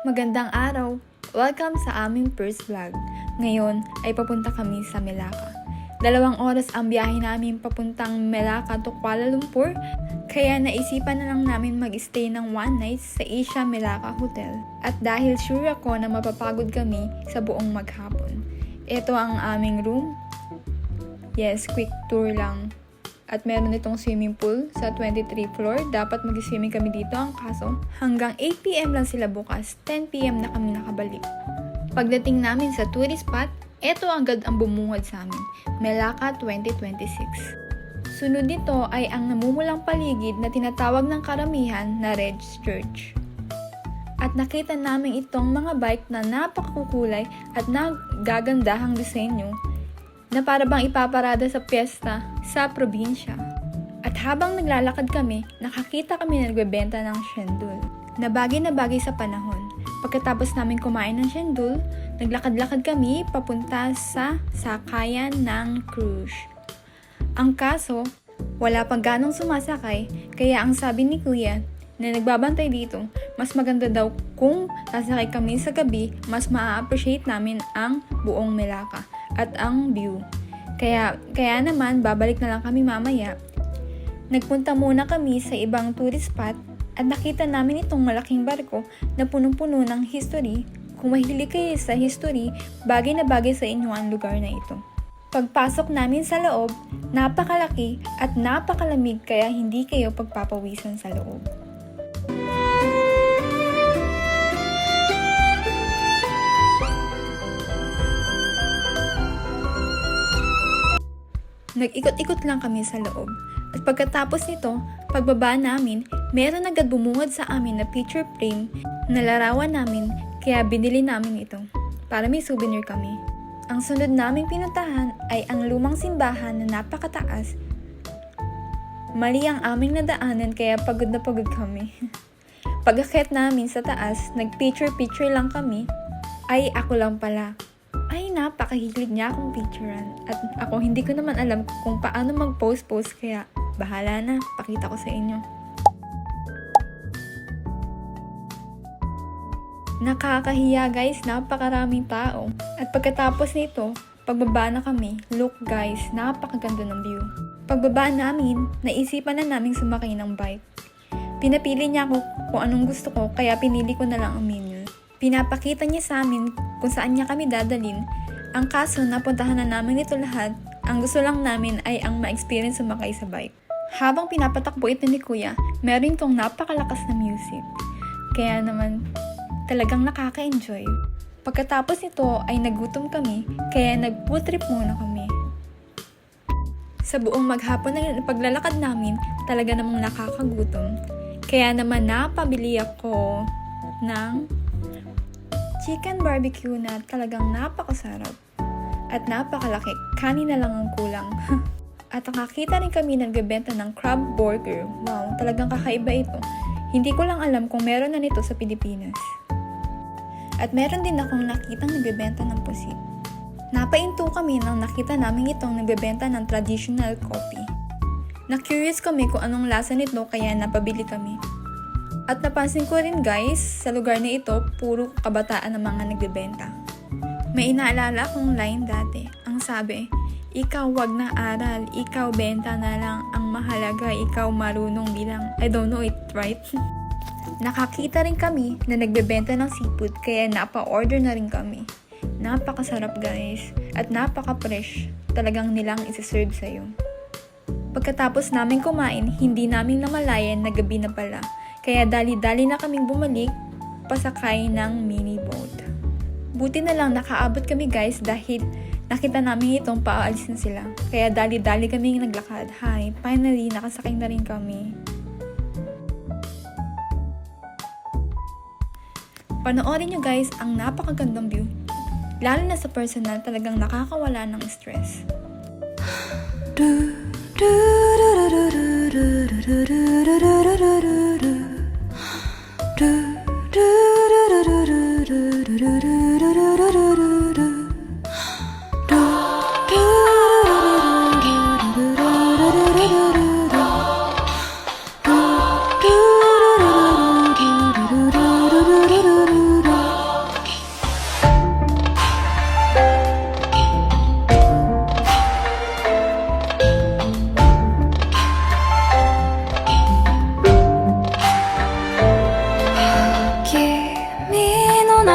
Magandang araw! Welcome sa aming first vlog. Ngayon ay papunta kami sa Melaka. 2 oras ang biyahe namin papuntang Melaka to Kuala Lumpur, kaya naisipan na lang namin mag-stay ng one night sa Asia Melaka Hotel. At dahil sure ako na mapapagod kami sa buong maghapon. Ito ang aming room. Yes, quick tour lang. At meron itong swimming pool sa 23 floor. Dapat mag-swimming kami dito, ang kaso hanggang 8 PM lang sila bukas. 10 PM na kami nakabalik. Pagdating namin sa tourist spot, eto agad ang bumungad sa amin, Melaka 2026. Sunod nito ay ang namumulang paligid na tinatawag ng karamihan na Reg's Church. At nakita namin itong mga bike na napakakukulay at nagagandahang disenyo na para bang ipaparada sa piyesta sa probinsya. At habang naglalakad kami, nakakita kami na nagbebenta ng shendul, na bagay sa panahon. Pagkatapos namin kumain ng shendul, naglakad-lakad kami papunta sa sakayan ng cruise. Ang kaso, wala pang ganong sumasakay, kaya ang sabi ni Kuya na nagbabantay dito, mas maganda daw kung sasakay kami sa gabi, mas ma-appreciate namin ang buong Melaka at ang view. Kaya naman, babalik na lang kami mamaya. Nagpunta muna kami sa ibang tourist spot at nakita namin itong malaking barko na punong-puno ng history. Kung mahilig kayo sa history, bagay na bagay sa inyo ang lugar na ito. Pagpasok namin sa loob, napakalaki at napakalamig kaya hindi kayo pagpapawisan sa loob. Nag-ikot-ikot lang kami sa loob. At pagkatapos nito, pagbaba namin, meron agad bumungad sa amin na picture frame na larawan namin, kaya binili namin ito para may souvenir kami. Ang sunod naming pinuntahan ay ang lumang simbahan na napakataas. Mali ang aming nadaanan kaya pagod na pagod kami. Pag-akyat namin sa taas, nag-picture lang kami. Ay, ako lang pala. Ay, napakahilig niya akong picturean. At ako hindi ko naman alam kung paano mag-post kaya bahala na, pakita ko sa inyo. Nakakahiya guys, napakaraming tao. At pagkatapos nito, pagbaba na kami, look guys, napakaganda ng view. Pagbaba namin, naisipan na naming sumakay ng bike. Pinapili niya ako kung anong gusto ko, kaya pinili ko na lang ang menu. Pinapakita niya sa amin kung saan niya kami dadalhin. Ang kaso, napuntahan na namin ito lahat. Ang gusto lang namin ay ang ma-experience sumakay sa bike. Habang pinapatakbo ito ni Kuya, meron itong napakalakas na music. Kaya naman, talagang nakaka-enjoy. Pagkatapos nito ay nagutom kami, kaya nag-food trip muna kami. Sa buong maghapon na paglalakad namin, talaga namang nakakagutom. Kaya naman napabili ako ng chicken barbecue na talagang napakasarap at napakalaki, kanin na lang ang kulang. At nakakita rin kami nagbebenta ng crab burger. Wow, talagang kakaiba ito. Hindi ko lang alam kung meron na nito sa Pilipinas. At meron din akong nakitang nagbebenta ng pusit. Napainto kami nang nakita namin itong nagbebenta ng traditional coffee. Na-curious kami kung anong lasa nito kaya napabili kami. At napansin ko rin guys, sa lugar na ito, puro kabataan ng mga nagbebenta. May inaalala kong line dati. Ang sabi, ikaw wag na aral, ikaw benta na lang, ang mahalaga, ikaw marunong bilang. I don't know it, right? Nakakita rin kami na nagbebenta ng seafood, kaya napa-order na rin kami. Napakasarap guys, at napaka-fresh. Talagang nilang isa-serve sa'yo. Pagkatapos namin kumain, hindi namin namalayan na gabi na pala. Kaya dali-dali na kaming bumalik, pasakay ng mini boat. Buti na lang nakaabot kami guys dahil nakita namin itong paalis na sila. Kaya dali-dali kaming naglakad. Hi, finally nakasakay na rin kami. Panoorin nyo guys ang napakagandang view. Lalo na sa personal, talagang nakakawala ng stress.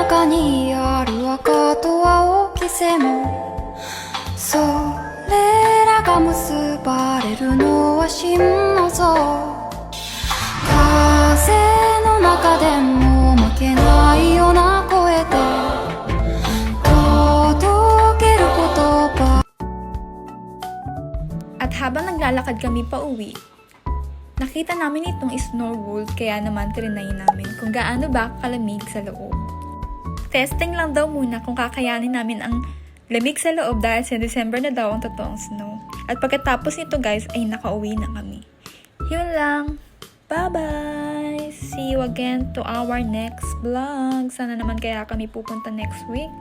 中にある赤と青き線もそれらが結ばれるのは真の像風の中でも負けないような声で届ける言葉 At habang naglalakad kami pa uwi, nakita namin itong snow world kaya naman trinay namin kung gaano ba kalamig sa loob. Testing lang daw muna kung kakayanin namin ang lamig sa loob dahil sa December na daw ang totoong snow. At pagkatapos nito guys ay nakauwi na kami. Yun lang. Bye-bye! See you again to our next vlog. Sana naman kaya kami pupunta next week.